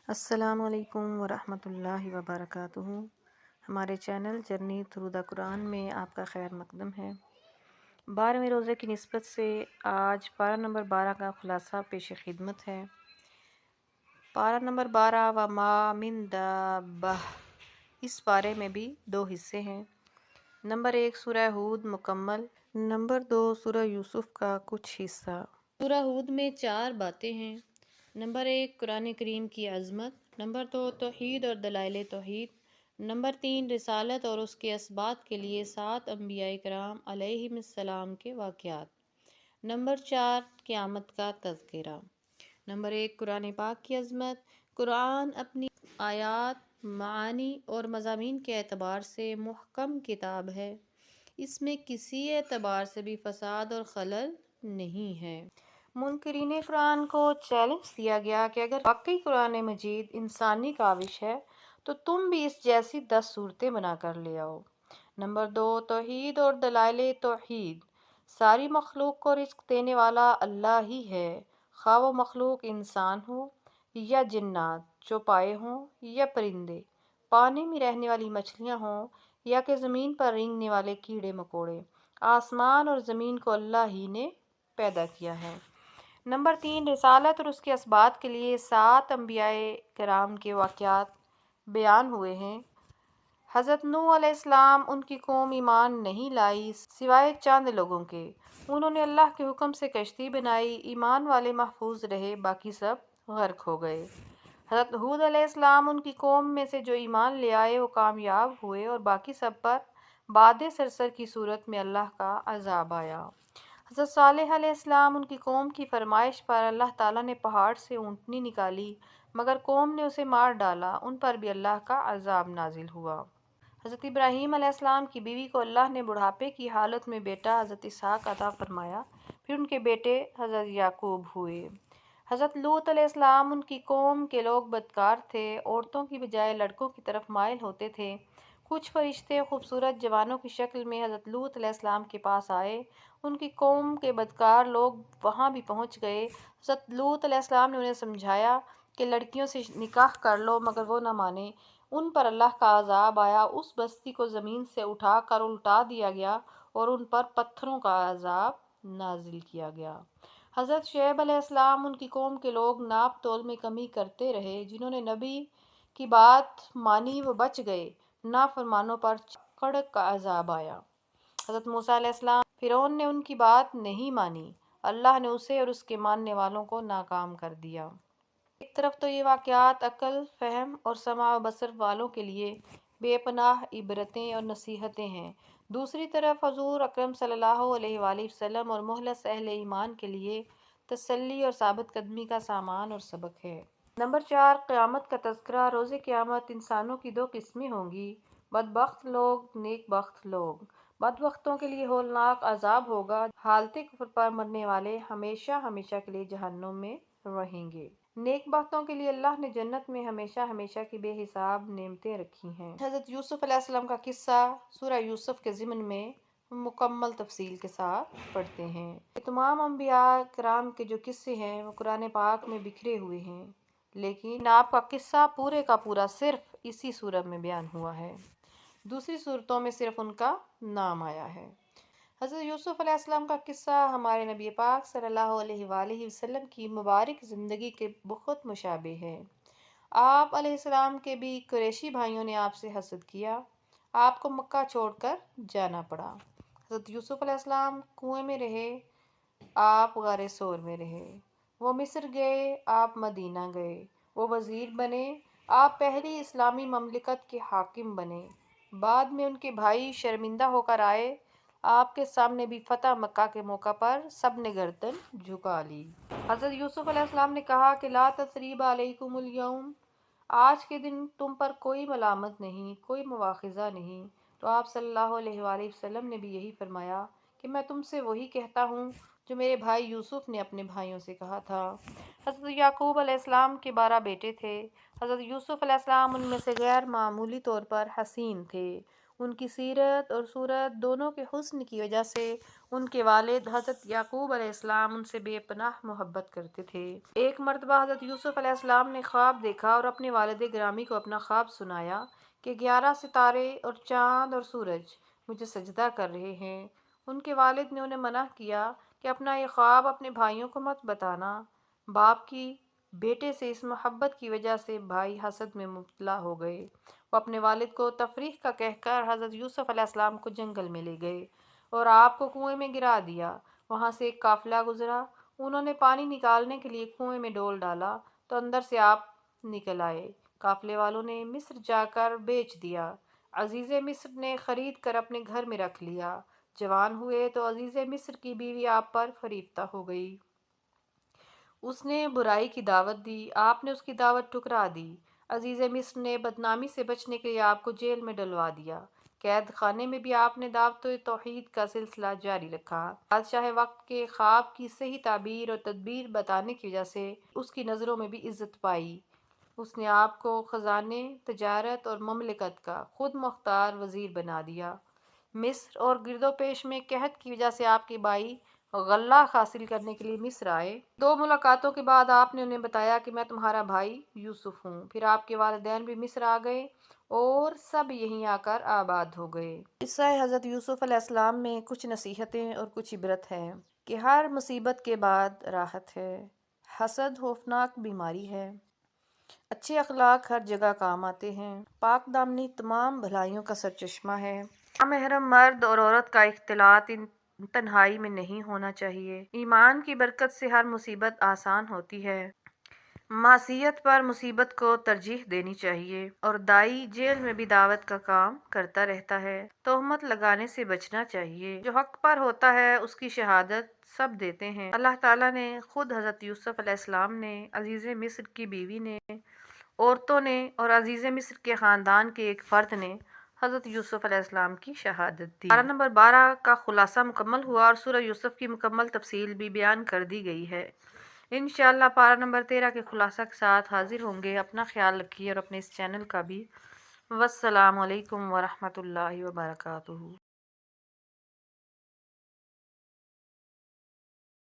السلام علیکم ورحمۃ اللہ وبرکاتہ۔ ہمارے چینل جرنی تھرو دا قرآن میں آپ کا خیر مقدم ہے۔ 12ویں روزے کی نسبت سے آج پارہ نمبر 12 کا خلاصہ پیش خدمت ہے۔ پارہ نمبر 12 وما من دابہ، اس پارے میں بھی 2 حصے ہیں۔ نمبر 1 سورہ ہود مکمل، نمبر 2 سورہ یوسف کا کچھ حصہ۔ سورہ ہود میں 4 باتیں ہیں۔ نمبر 1 قرآن کریم کی عظمت، نمبر 2 توحید اور دلائل توحید، نمبر 3 رسالت اور اس کے اسبات کے لیے 7 انبیاء کرام علیہم السلام کے واقعات، نمبر 4 قیامت کا تذکرہ۔ نمبر 1 قرآن پاک کی عظمت۔ قرآن اپنی آیات، معانی اور مضامین کے اعتبار سے محکم کتاب ہے۔ اس میں کسی اعتبار سے بھی فساد اور خلل نہیں ہے۔ منکرین قرآن کو چیلنج دیا گیا کہ اگر واقعی قرآن مجید انسانی کاوش ہے تو تم بھی اس جیسی 10 صورتیں بنا کر لے آؤ۔ نمبر 2 توحید اور دلائل توحید۔ ساری مخلوق کو رزق دینے والا اللہ ہی ہے، خواہ وہ مخلوق انسان ہو یا جنات، چوپائے ہوں یا پرندے، پانی میں رہنے والی مچھلیاں ہوں یا کہ زمین پر رینگنے والے کیڑے مکوڑے۔ آسمان اور زمین کو اللہ ہی نے پیدا کیا ہے۔ نمبر 3 رسالت اور اس کے اسبات کے لیے 7 انبیاء کرام کے واقعات بیان ہوئے ہیں۔ حضرت نوح علیہ السلام، ان کی قوم ایمان نہیں لائی سوائے چند لوگوں کے۔ انہوں نے اللہ کے حکم سے کشتی بنائی، ایمان والے محفوظ رہے، باقی سب غرق ہو گئے۔ حضرت ہود علیہ السلام، ان کی قوم میں سے جو ایمان لے آئے وہ کامیاب ہوئے اور باقی سب پر باد صرصر کی صورت میں اللہ کا عذاب آیا۔ حضرت صالح علیہ السلام، ان کی قوم کی فرمائش پر اللہ تعالیٰ نے پہاڑ سے اونٹنی نکالی مگر قوم نے اسے مار ڈالا، ان پر بھی اللہ کا عذاب نازل ہوا۔ حضرت ابراہیم علیہ السلام کی بیوی کو اللہ نے بڑھاپے کی حالت میں بیٹا حضرت اسحاق عطا فرمایا، پھر ان کے بیٹے حضرت یعقوب ہوئے۔ حضرت لوط علیہ السلام، ان کی قوم کے لوگ بدکار تھے، عورتوں کی بجائے لڑکوں کی طرف مائل ہوتے تھے۔ کچھ فرشتے خوبصورت جوانوں کی شکل میں حضرت لوط علیہ السلام کے پاس آئے، ان کی قوم کے بدکار لوگ وہاں بھی پہنچ گئے۔ حضرت لوط علیہ السلام نے انہیں سمجھایا کہ لڑکیوں سے نکاح کر لو مگر وہ نہ مانے۔ ان پر اللہ کا عذاب آیا، اس بستی کو زمین سے اٹھا کر الٹا دیا گیا اور ان پر پتھروں کا عذاب نازل کیا گیا۔ حضرت شعیب علیہ السلام، ان کی قوم کے لوگ ناپ تول میں کمی کرتے رہے، جنہوں نے نبی کی بات مانی وہ بچ گئے، نافرمانوں پر کڑک کا عذاب آیا۔ حضرت موسیٰ علیہ السلام، فرعون نے ان کی بات نہیں مانی، اللہ نے اسے اور اس کے ماننے والوں کو ناکام کر دیا۔ ایک طرف تو یہ واقعات عقل، فہم اور سمع و بصر والوں کے لیے بے پناہ عبرتیں اور نصیحتیں ہیں، دوسری طرف حضور اکرم صلی اللہ علیہ وآلہ وسلم اور مخلص اہل ایمان کے لیے تسلی اور ثابت قدمی کا سامان اور سبق ہے۔ نمبر 4 قیامت کا تذکرہ۔ روز قیامت انسانوں کی 2 قسمیں ہوں گی، بدبخت لوگ، نیک بخت لوگ۔ بدبختوں کے لیے ہولناک عذاب ہوگا، حالت کفر پر مرنے والے ہمیشہ ہمیشہ کے لیے جہنم میں رہیں گے۔ نیک بختوں کے لیے اللہ نے جنت میں ہمیشہ ہمیشہ کی بے حساب نعمتیں رکھی ہیں۔ حضرت یوسف علیہ السلام کا قصہ سورہ یوسف کے ضمن میں مکمل تفصیل کے ساتھ پڑھتے ہیں۔ یہ تمام انبیاء کرام کے جو قصے ہیں وہ قرآن پاک میں بکھرے ہوئے ہیں، لیکن آپ کا قصہ پورے کا پورا صرف اسی سورہ میں بیان ہوا ہے، دوسری صورتوں میں صرف ان کا نام آیا ہے۔ حضرت یوسف علیہ السلام کا قصہ ہمارے نبی پاک صلی اللہ علیہ وآلہ وسلم کی مبارک زندگی کے بہت مشابہ ہے۔ آپ علیہ السلام کے بھی قریشی بھائیوں نے آپ سے حسد کیا، آپ کو مکہ چھوڑ کر جانا پڑا۔ حضرت یوسف علیہ السلام کنویں میں رہے، آپ غار ثور میں رہے۔ وہ مصر گئے، آپ مدینہ گئے۔ وہ وزیر بنے، آپ پہلی اسلامی مملکت کے حاکم بنے۔ بعد میں ان کے بھائی شرمندہ ہو کر آئے، آپ کے سامنے بھی فتح مکہ کے موقع پر سب نے گردن جھکا لی۔ حضرت یوسف علیہ السلام نے کہا کہ لا تثریب علیکم اليوم، آج کے دن تم پر کوئی ملامت نہیں، کوئی مواخذہ نہیں۔ تو آپ صلی اللہ علیہ وآلہ وسلم نے بھی یہی فرمایا کہ میں تم سے وہی کہتا ہوں جو میرے بھائی یوسف نے اپنے بھائیوں سے کہا تھا۔ حضرت یعقوب علیہ السلام کے 12 بیٹے تھے۔ حضرت یوسف علیہ السلام ان میں سے غیر معمولی طور پر حسین تھے، ان کی سیرت اور صورت دونوں کے حسن کی وجہ سے ان کے والد حضرت یعقوب علیہ السلام ان سے بے پناہ محبت کرتے تھے۔ ایک مرتبہ حضرت یوسف علیہ السلام نے خواب دیکھا اور اپنے والد گرامی کو اپنا خواب سنایا کہ 11 ستارے اور چاند اور سورج مجھے سجدہ کر رہے ہیں۔ ان کے والد نے انہیں منع کیا کہ اپنا یہ خواب اپنے بھائیوں کو مت بتانا۔ باپ کی بیٹے سے اس محبت کی وجہ سے بھائی حسد میں مبتلا ہو گئے۔ وہ اپنے والد کو تفریح کا کہہ کر حضرت یوسف علیہ السلام کو جنگل میں لے گئے اور آپ کو کنویں میں گرا دیا۔ وہاں سے ایک قافلہ گزرا۔ انہوں نے پانی نکالنے کے لیے کنویں میں ڈول ڈالا تو اندر سے آپ نکل آئے۔ قافلے والوں نے مصر جا کر بیچ دیا۔ عزیز مصر نے خرید کر اپنے گھر میں رکھ لیا۔ جوان ہوئے تو عزیز مصر کی بیوی آپ پر فریفتہ ہو گئی۔ اس نے برائی کی دعوت دی، آپ نے اس کی دعوت ٹھکرا دی۔ عزیز مصر نے بدنامی سے بچنے کے لیے آپ کو جیل میں ڈلوا دیا۔ قید خانے میں بھی آپ نے دعوت توحید کا سلسلہ جاری رکھا۔ بادشاہ وقت کے خواب کی صحیح تعبیر اور تدبیر بتانے کی وجہ سے اس کی نظروں میں بھی عزت پائی۔ اس نے آپ کو خزانے، تجارت اور مملکت کا خود مختار وزیر بنا دیا۔ مصر اور گرد و پیش میں قحط کی وجہ سے آپ کے بھائی غلہ حاصل کرنے کے لیے مصر آئے۔ 2 ملاقاتوں کے بعد آپ نے انہیں بتایا کہ میں تمہارا بھائی یوسف ہوں۔ پھر آپ کے والدین بھی مصر آ گئے اور سب یہیں آ کر آباد ہو گئے۔ قصہ حضرت یوسف علیہ السلام میں کچھ نصیحتیں اور کچھ عبرت ہے کہ ہر مصیبت کے بعد راحت ہے۔ حسد خوفناک بیماری ہے۔ اچھے اخلاق ہر جگہ کام آتے ہیں۔ پاک دامنی تمام بھلائیوں کا سرچشمہ ہے۔ نامحرم مرد اور عورت کا اختلاط تنہائی میں نہیں ہونا چاہیے۔ ایمان کی برکت سے ہر مصیبت آسان ہوتی ہے۔ معصیت پر مصیبت کو ترجیح دینی چاہیے اور دائی جیل میں بھی دعوت کا کام کرتا رہتا ہے۔ تہمت لگانے سے بچنا چاہیے۔ جو حق پر ہوتا ہے اس کی شہادت سب دیتے ہیں۔ اللہ تعالیٰ نے خود حضرت یوسف علیہ السلام نے، عزیز مصر کی بیوی نے، عورتوں نے اور عزیز مصر کے خاندان کے ایک فرد نے حضرت یوسف علیہ السلام کی شہادت دی۔ پارہ نمبر 12 کا خلاصہ مکمل ہوا اور سورہ یوسف کی مکمل تفصیل بھی بیان کر دی گئی ہے۔ انشاءاللہ پارہ نمبر 13 کے خلاصہ کے ساتھ حاضر ہوں گے۔ اپنا خیال رکھیے اور اپنے اس چینل کا بھی۔ والسلام علیکم ورحمۃ اللہ وبرکاتہ۔